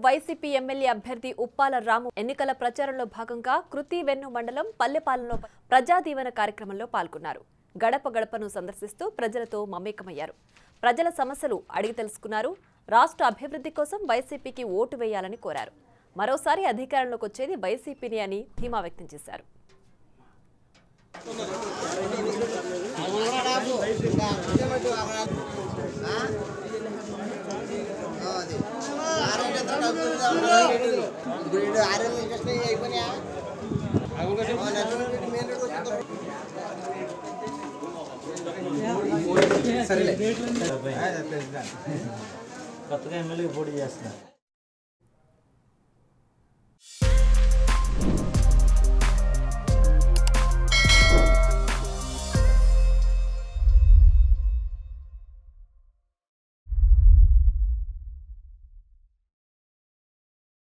YCP MLA అభ్యర్థి ఉప్పాల రాము ఎన్నికల ప్రచారంలో భాగంగా కృతివెన్ను మండలం పల్లెపాలెంలో ప్రజాదీవన కార్యక్రమంలో పాల్గొన్నారు. గడప గడపను సందర్శిస్తూ ప్రజలతో మమేకమయ్యారు. ప్రజల సమస్యలు అడిగి తెలుసుకున్నారు. రాష్ట్ర అభివృద్ధి కోసం వైసీపీకి ఓటు వేయాలని కోరారు. మరోసారి అధికారంలోకి వచ్చేది వైసీపీని అని ధీమా వ్యక్తం చేశారు. కొత్తగా ఎమ్మెల్యే పోటీ చేస్తున్నారు.